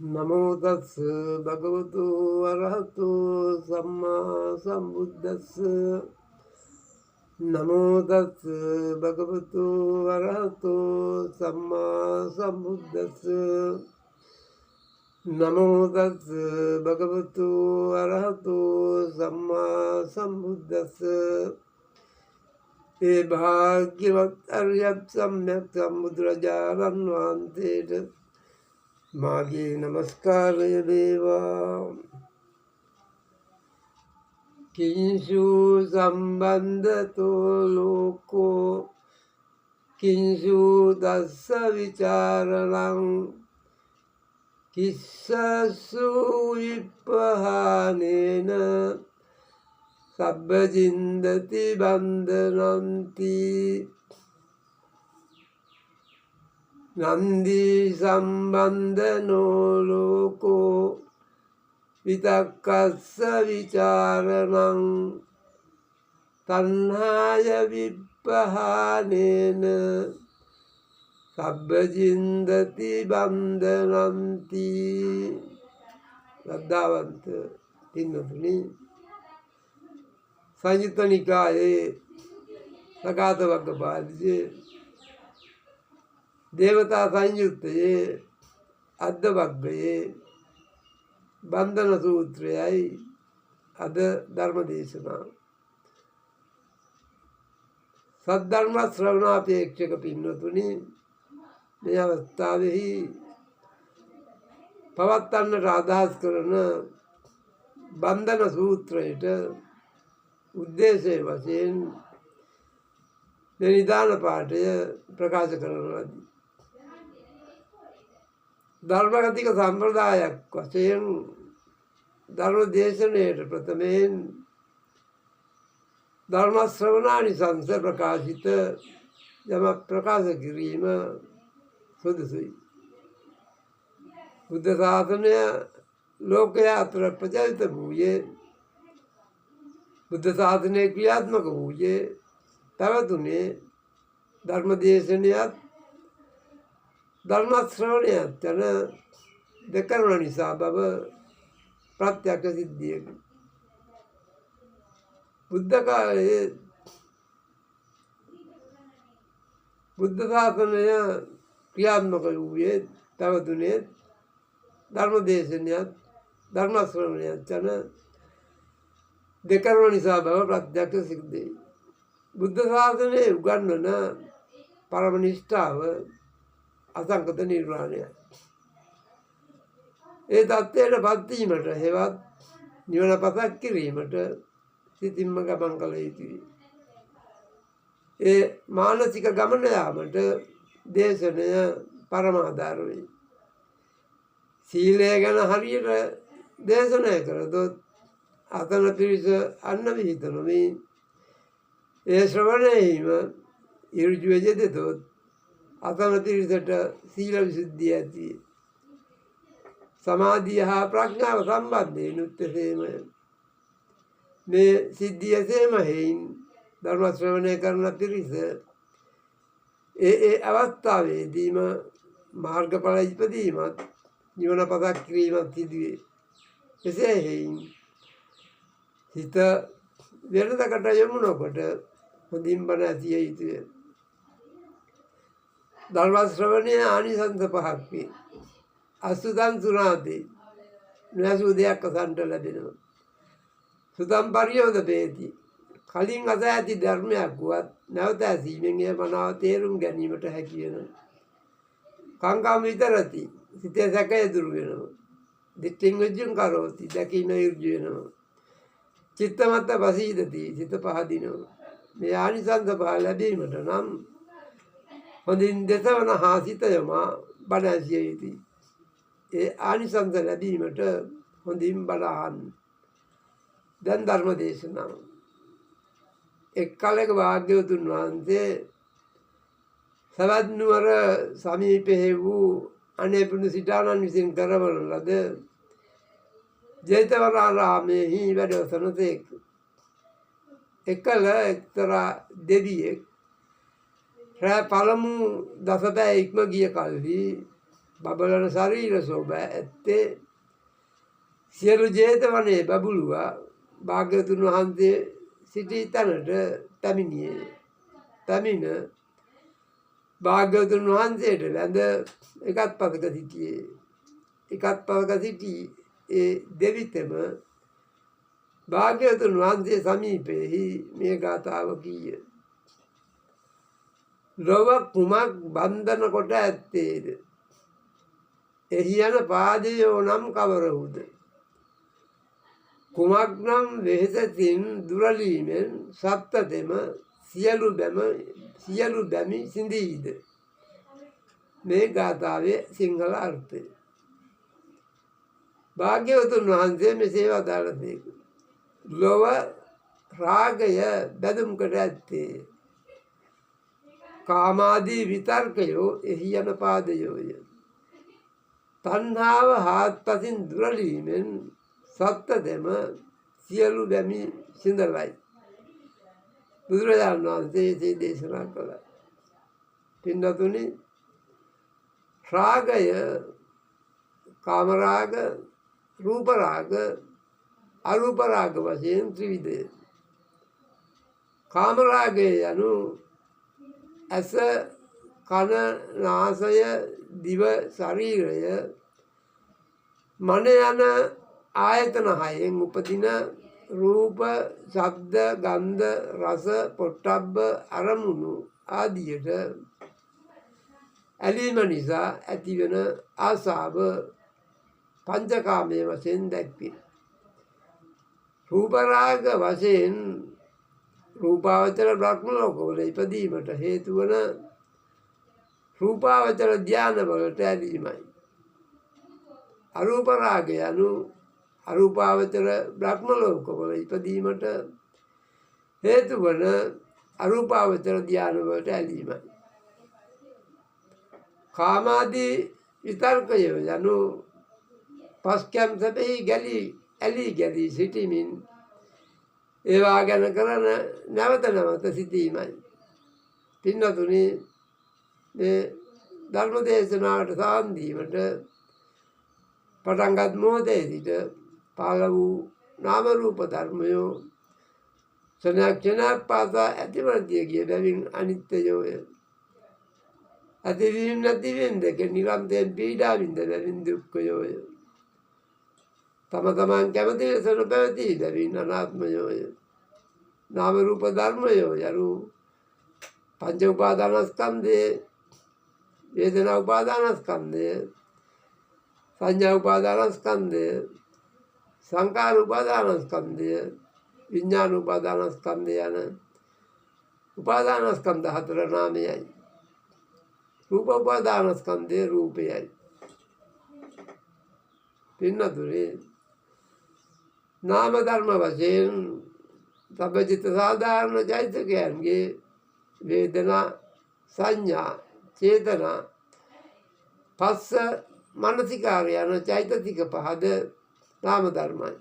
නමෝ තස් භගවතු වරහතු සම්මා සම්බුද්දස්ස නමෝ තස් භගවතු වරහතු සම්මා සම්බුද්දස්ස නමෝ තස් භගවතු වරහතු සම්මා සම්බුද්දස්ස ඒ භාග්‍යවත් අරියත් සම්්‍යක් සම්බුදුරජාණන් වහන්සේට මාගේ නමස්කාරය වේවා. කිංසු සම්බන්ධතෝ ලෝකෝ කිංසු දස්ස විචාරණං කිස්සසු විප්පහානේන සබ්බජින්දති බන්ධනන්ති නන්දි සම්බන්ධනෝ ලෝකෝ විතක්කස්ස විචාරණං තණ්හාය විප්පහානේන සබ්බජින්දති බන්ධනන්ති. ශ්‍රද්ධාවන්ත පින්වතුනි, සංයුත්ත නිකායේ සගත වග්ගපාලියේ දේවතා සංයුත්තයේ අද්ද වග්ගයේ බන්ධන සූත්‍රයයි අද ධර්ම දේශනා. සද්ධර්ම ශ්‍රවණාපේක්ෂක පින්වතුනි, මේ අවස්ථාවෙහි පවත්වන්නට අදහස් කරන බන්ධන සූත්‍රයට උද්දේශය වශයෙන් නිදාන පාඨය ප්‍රකාශ කරන ලදී. ධර්මගතික සම්ප්‍රදායක් වශයෙන් ධර්ම දේශනයට ප්‍රථමයෙන් ධර්ම ශ්‍රවණානිසංස ප්‍රකාශිත යමක් ප්‍රකාශ කිරීම සුදුසුයි. බුද්ධ ශාසනය ලෝකයා අතර ප්‍රචලිත වූයේ, බුද්ධ ශාසනය ක්‍රියාත්මක වූයේ, පැවතුනේ ධර්ම දේශනයත් ධර්ම ශ්‍රවණයත් යන දෙකරුණ නිසා බව ප්‍රත්‍යක්ෂ සිද්ධියකි. බුද්ධ කාලයේ බුද්ධ ශාසනය ක්‍රියාත්මක වූයේ, පැවතුනේ ධර්ම දේශනයත් ධර්ම ශ්‍රවණයත් යන දෙකරුණ නිසා බව ප්‍රත්‍යක්ෂ සිද්ධියයි. බුද්ධ ශාසනයේ උගන්වන පරම නිෂ්ඨාව අසංකත නිර්වාණය. ඒ தත්ත්වයට පත්වීමට හෙවත් නිවන පසක් කිරීමට සිතින්ම ගමන් කළ යුතුයි. ඒ මානසික ගමන යාමට දේශනය පරමාධාර වේ. සීලය ගැන හරියට දේශනය කරතොත් අතන පිරිස අන්න විහිත නොවී, ඒ ශ්‍රවණයෙහිම ඍජුව යෙදෙතොත් අතන පිරිසට සීල විසුද්ධිය ඇති. සමාධිය හා ප්‍රඥාව සම්බන්ධයෙන් උත්තසේමය. මේ සිද්ධිය එසේම හේයින් ධර්ම ශ්‍රවණය කරන පිරිස ඒ අවස්ථාවේදීම මාර්ගඵල ඉපදීමත් නිවන පසක් කිරීමත් සිදුවේ. එසේ හේයින් හිත වෙනදකට යොමු නොකොට හොඳින් බණ ඇසිය යුතුය. ධර්ම ශ්‍රවණය ආනිසංස පහක් වේ. අසුතං සුනාති, නොඇසූ දෙයක් අසන්නට ලැබෙනවා. සුතං පරියෝදපේති, කලින් අස ඇති ධර්මයක් වුවත් නැවත ඇසීමෙන් එය මනාව තේරුම් ගැනීමට හැකි වෙනවා. කංකම් විතරති, සිතේ සැකය දුරු වෙනවා. දිට්ඨින් විජ්ජං කරෝති, දැකීම ඍජු වෙනවා. චිත්තමත්ත පසීදති, සිත පහදිනවා. මේ ආනිසංස පහ ලැබීමට නම් හොඳින් දෙසවන හා සිත යොමා බණ ඇසිය යුතුයි. ඒ ආනිසංස ලැබීමට හොඳින් බණ අහන්න. දැන් ධර්ම දේශනාව. එක් කලක භාග්‍යවතුන් වහන්සේ සවැත් නුවර සමීපයේ වූ අනේපුණු සිටානන් විසින් කරවන ලද ජේතවනාරාමයෙහි වැඩවසනසේක. එකල එක්තරා දෙවියෙක් රෑ පළමු දසබෑ ඉක්ම ගිය කල්හි බබලන ශරීර සෝභා ඇත්තේ සියලු ජේතවනයේ බබළුවා භාග්‍යවතුන් වහන්සේ සිටි තැනට පැමිණියේ. පැමිණ භාග්‍යවතුන් වහන්සේට වැඳ එකත් පසක සිටියේ. එකත් පසක සිටි ඒ දෙවිතම භාග්‍යවතුන් වහන්සේ සමීපයෙහි මේ ගාථාව කීය. ලොව කුමක් බන්ධන කොට ඇත්තේද? එහි යන පාදයෝ නම් කවරහුද? කුමක් නම් වෙහෙසකින් දුරලීමෙන් සත්ත්වතෙම සියලු බැමි සිඳීද? මේ ගාථාවේ සිංහල අර්ථය. භාග්‍යවතුන් වහන්සේ මෙසේ වදාළසේක. ලොව රාගය බැඳුම් කොට ඇත්තේ. කාමාදී විතර්කයෝ එහි යන පාදයෝය. තණ්හාව හාත්පසින් දුරලීමෙන් සත්ත්වතෙම සියලු බැමි සිඳලයි. බුදුරජාණන් වහන්සේ එසේ දේශනා කළා. පින්නතුනි, රාගය කාමරාග, රූපරාග, අරූපරාග වශයෙන් ත්‍රිවිධය. කාමරාගය යනු ඇස, කන, නාසය, දිව, ශරීරය, මන යන ආයතන හයෙන් උපදින රූප, ශබ්ද, ගන්ධ, රස, පොට්ටබ්බ අරමුණු ආදියට ඇලීම නිසා ඇතිවන ආසාව පංචකාමයේ වශයෙන් දැක්වේ. රූපරාග වශයෙන් රූපාවචර බ්‍රහ්ම ලෝකවල ඉපදීමට හේතු වන රූපාවචර ධානවලට ඇලීමයි. අරූපරාග යනු අරූපාවචර බ්‍රහ්ම ලෝකවල ඉපදීමට හේතු වන අරූපාවචර ධානවලට ඇලීමයි. කාමාදී විතර්කය යනු පස්කම් සැපෙහි ඇලී ගැලී සිටීමෙන් ඒවා ගැන කරන නැවත නැවත සිටීමයි. පින්නතුනි, මේ ධර්ම දේශනාවට සාන් දීමට පටන්ගත් මොහොතේ සිට පහළ වූ නාම රූප ධර්මයෝ ක්ෂණයක් පාසා ඇතිවර්ධිය ගිය බැවින් අනිත්‍යයෝය. ඇතිවීම නැතිවීම දෙක නිරන්තරයෙන් පීඩා විඳ බැවින් දුක්ඛයෝය. තම තමන් කැමති ලෙස නොපැවතී බැවින් අනාත්මයෝය. නාම රූප ධර්මයෝ යනු පංච උපාදානස්කන්ධය, වේදනා උපාදානස්කන්ධය, සංඥා උපාදානස්කන්ධය, සංකාර උපාදානස්කන්ධය, විඥාන උපාදානස්කන්ධය යන උපාදානස්කන්ධ හතර නාමයයි. රූප උපාදානස්කන්ධය රූපයයි. පින්නතුනි, නාම ධර්ම වශයෙන් සබ්බචිත්ත සාධාරණ චෛතසිකයන්ගේ වේදනා, සංඥා, චේතනා, පස්ස, මනසිකාර යන චෛතසික පහද නාම ධර්මයි.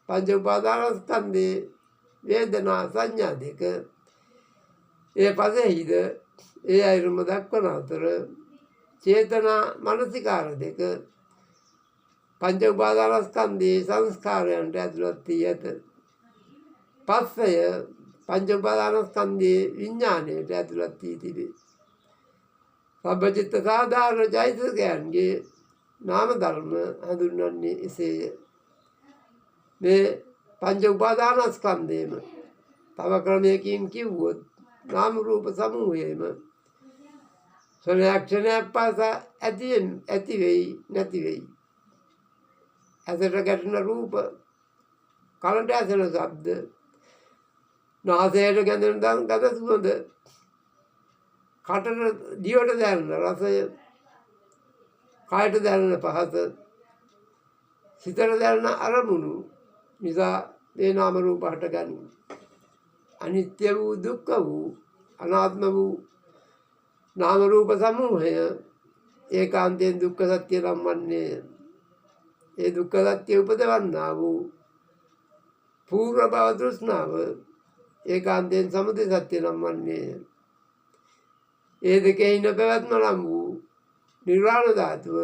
පංච උපාදානස්කන්ධයේ වේදනා, සංඥා දෙක ඒ පසෙහිද ඒ අයුරුම දක්වන අතර චේතනා, මනසිකාර දෙක පංච උපාදානස්කන්ධයේ සංස්කාරයන්ට ඇතුළත් වී ඇත. පස්සය පංච උපාදානස්කන්ධයේ විඥාණයට ඇතුළත් වී තිබේ. සබ්බචිත්ත සාධාරණ චෛතසිකයන්ගේ නාම ධර්ම හඳුන්වන්නේ එසේය. මේ පංච උපාදානස්කන්ධයම තව ක්‍රමයකින් කිව්වොත් නාම රූප සමූහයම ක්ෂණයක් පාසා ඇති වෙයි නැති වෙයි. ඇසට ගැටෙන රූප, කනට ඇසෙන ශබ්ද, නාසයට ගැඳෙන ගඳ සුවඳ, කටට දිවට දැනෙන රසය, කයට දැනෙන පහස, සිතට දැනෙන අරමුණු නිසා මේ නාම රූප හටගනී. අනිත්‍ය වූ, දුක්ඛ වූ, අනාත්ම වූ නාම රූප සමූහය ඒකාන්තයෙන් දුක්ඛ සත්‍ය නම් වන්නේය. ඒ දුක්ඛ සත්‍ය උපදවන්නා වූ පූර්ව භව තෘෂ්ණාව ඒකාන්තයෙන් සමුදය සත්‍ය නම් වන්නේය. ඒ දෙකෙහි නොපැවැත්ම නම් වූ නිර්වාණ ධාතුව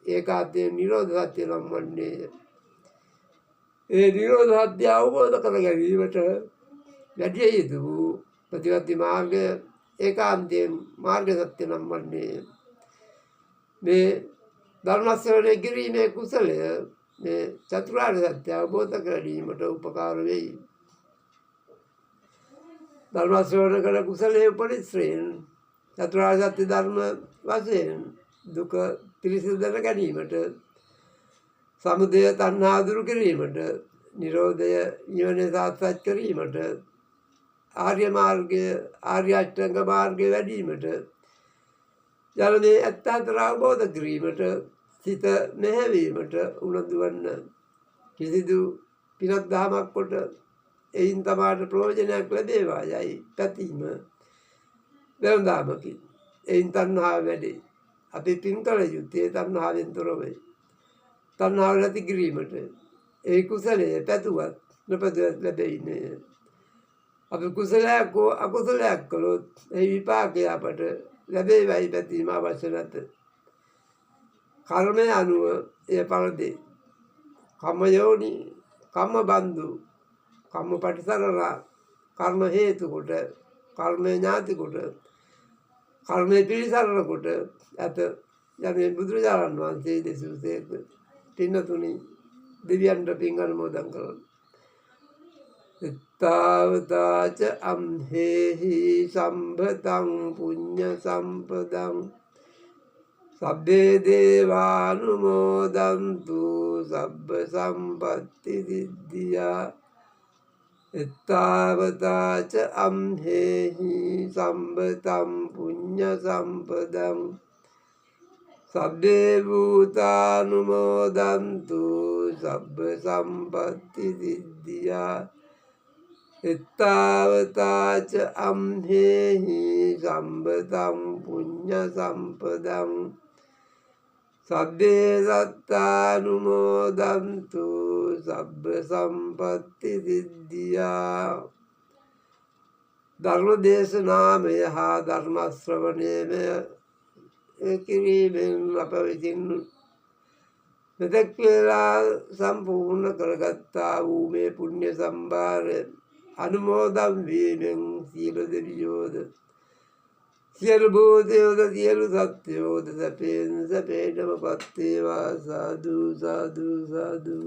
ඒකාන්තයෙන් නිරෝධ සත්‍ය නම් වන්නේය. ඒ නිරෝධ සත්‍ය අවබෝධ කර ගැනීමට වැඩිය යුතු වූ ප්‍රතිපත්ති මාර්ගය ඒකාන්තයෙන් මාර්ග සත්‍ය නම් වන්නේය. මේ ධර්ම ශ්‍රවණය කිරීමේ කුසලය මේ චතුරාර්ය සත්‍ය අවබෝධ කර ගැනීමට උපකාර වෙයි. ධර්ම ශ්‍රවණ කළ කුසලයේ උපනිශ්‍රයෙන් චතුරාර්ය සත්‍ය ධර්ම වශයෙන් දුක පිරිසිදු දැන ගැනීමට, සමුදය තණ්හා දුරු කිරීමට, නිරෝධය නිවන සාක්ෂාත් කිරීමට, ආර්ය මාර්ගය ආර්ය අෂ්ටාංග මාර්ගය වැඩීමට, යන මේ ඇත්ත හතර අවබෝධ කිරීමට, සිත මෙහෙවීමට උනන්දු වන්න. කිසිදු පිනක් දහමක් කොට එයින් තමාට ප්‍රයෝජනයක් ලැබේවා යයි පැතීම වැළඳාමකි. එයින් තණ්හාව වැඩේ. අපි පින් කළ යුත්තේ තණ්හාවෙන් තොරවයි. තණ්හාව නැති කිරීමට. ඒ කුසලයේ පැතුවත් නොපැතුවත් ලැබෙන්නේ. අපි කුසලයක් හෝ අකුසලයක් කළොත් ඒ විපාකය අපට ලැබේවයි පැතීම අවශ්‍ය නැත. කර්මය අනුව එය ඵල දෙයි. කම්ම යෝනි, කම්ම බන්දු, කම්ම පටිසරණ, කර්ම හේතු කොට, කර්මය ඥාති කොට, කර්මය පිළිසරණ කොට ඇත යන්නේ බුදුරජාණන් වහන්සේ දෙසූ සේක. පින්නතුනි, දෙවියන්ට පින් අනුමෝදන් කරන්න. එත්තාවතාච අම්හෙහි සම්භතං පුඤ්ඤ සම්පදං සබ්බේ දේවානුමෝදන්තු සබ්බ සම්පත්ති සිද්ධියා. එත්තාවතාච අම්හෙහි සම්භතං පුඤ්ඤ සම්පදං සබ්බේ භූතානුමෝදන්තු සබ්බ සම්පත්ති සිද්ධියා. එත්තාවතාච අම්හෙහි සම්භතං පුඤ්ඤ සම්පදං සබ්බේ සත්තානුමෝදන්තු සබ්බ සම්පත්ති සිද්ධියා. ධර්ම දේශනාමය හා ධර්ම ශ්‍රවණයමය කිරීමෙන් අප විසින් මෙතෙක් වේලා සම්පූර්ණ කරගත්තා වූ මේ පුණ්‍ය සම්භාරය අනුමෝදන් වීමෙන් සියලු දෙවියෝද, සියලු භූතයෝද, සියලු සත්වයෝද සැපයෙන් සැපේටම පත් වේවා. සාදු සාදු සාදු.